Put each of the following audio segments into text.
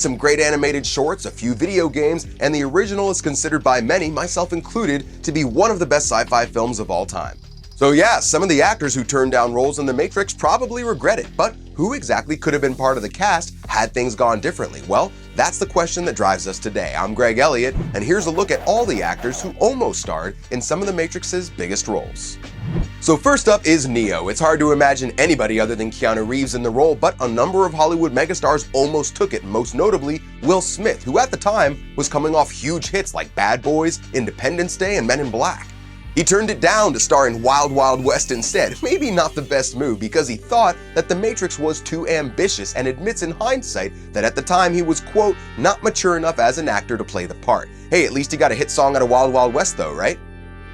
some great animated shorts, a few video games, and the original is considered by many, myself included, to be one of the best sci-fi films of all time. So yeah, some of the actors who turned down roles in The Matrix probably regret it, but who exactly could have been part of the cast had things gone differently? Well, that's the question that drives us today. I'm Greg Elliott, and here's a look at all the actors who almost starred in some of The Matrix's biggest roles. So first up is Neo. It's hard to imagine anybody other than Keanu Reeves in the role, but a number of Hollywood megastars almost took it, most notably Will Smith, who at the time was coming off huge hits like Bad Boys, Independence Day, and Men in Black. He turned it down to star in Wild Wild West instead, maybe not the best move because he thought that The Matrix was too ambitious and admits in hindsight that at the time he was, quote, not mature enough as an actor to play the part. Hey, at least he got a hit song out of Wild Wild West though, right?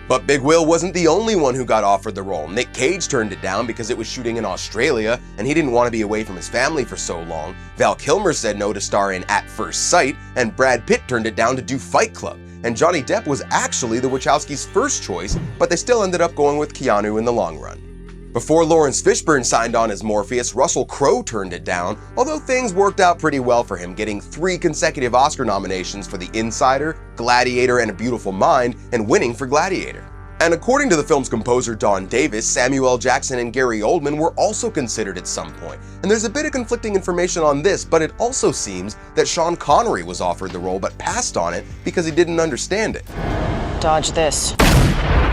But Big Will wasn't the only one who got offered the role. Nick Cage turned it down because it was shooting in Australia and he didn't want to be away from his family for so long. Val Kilmer said no to star in At First Sight, and Brad Pitt turned it down to do Fight Club. And Johnny Depp was actually the Wachowskis' first choice, but they still ended up going with Keanu in the long run. Before Lawrence Fishburne signed on as Morpheus, Russell Crowe turned it down, although things worked out pretty well for him, getting 3 consecutive Oscar nominations for The Insider, Gladiator, and A Beautiful Mind, and winning for Gladiator. And according to the film's composer Don Davis, Samuel L. Jackson and Gary Oldman were also considered at some point. And there's a bit of conflicting information on this, but it also seems that Sean Connery was offered the role but passed on it because he didn't understand it. Dodge this.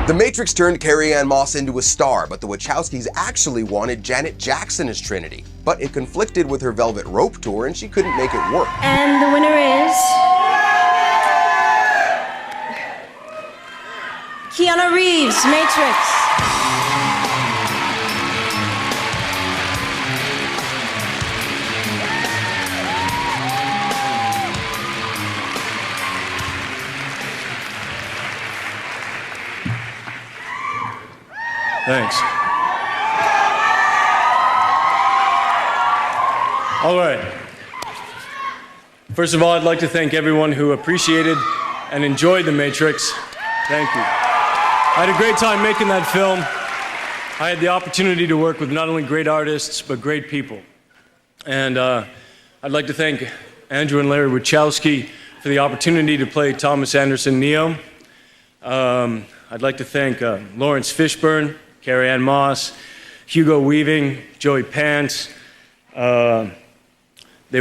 The Matrix turned Carrie-Anne Moss into a star, but the Wachowskis actually wanted Janet Jackson as Trinity. But it conflicted with her Velvet Rope tour and she couldn't make it work. And the winner is... Keanu Reeves, Matrix. Thanks. All right. First of all, I'd like to thank everyone who appreciated and enjoyed The Matrix. Thank you. I had a great time making that film. I had the opportunity to work with not only great artists, but great people. And I'd like to thank Andrew and Larry Wachowski for the opportunity to play Thomas Anderson Neo. I'd like to thank Lawrence Fishburne, Carrie-Anne Moss, Hugo Weaving, Joey Pants. They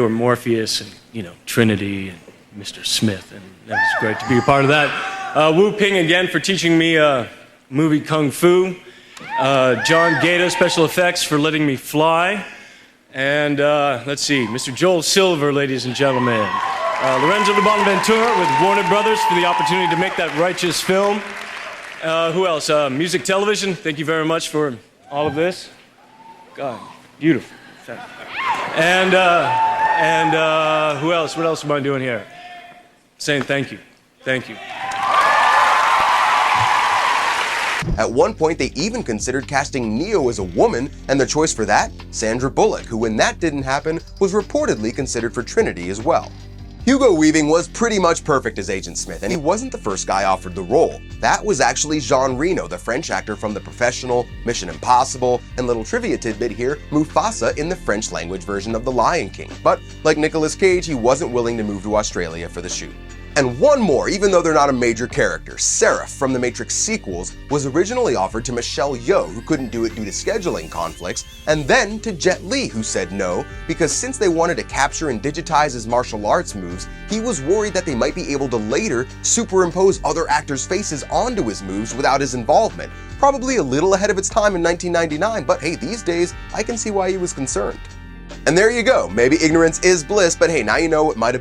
were Morpheus and, Trinity and Mr. Smith, and that was great to be a part of that. Wu Ping again for teaching me movie Kung Fu. John Gaeta, special effects, for letting me fly. And let's see, Mr. Joel Silver, ladies and gentlemen. Lorenzo de Bonaventura with Warner Brothers for the opportunity to make that righteous film. Who else? Music Television, thank you very much for all of this. God, beautiful. And who else? What else am I doing here? Saying thank you. Thank you. At one point, they even considered casting Neo as a woman, and their choice for that? Sandra Bullock, who when that didn't happen, was reportedly considered for Trinity as well. Hugo Weaving was pretty much perfect as Agent Smith, and he wasn't the first guy offered the role. That was actually Jean Reno, the French actor from The Professional, Mission Impossible, and little trivia tidbit here, Mufasa in the French language version of The Lion King. But like Nicolas Cage, he wasn't willing to move to Australia for the shoot. And one more, even though they're not a major character, Seraph from the Matrix sequels was originally offered to Michelle Yeoh, who couldn't do it due to scheduling conflicts, and then to Jet Li, who said no, because since they wanted to capture and digitize his martial arts moves, he was worried that they might be able to later superimpose other actors' faces onto his moves without his involvement. Probably a little ahead of its time in 1999, but hey, these days, I can see why he was concerned. And there you go, maybe ignorance is bliss, but hey, now you know what might have been.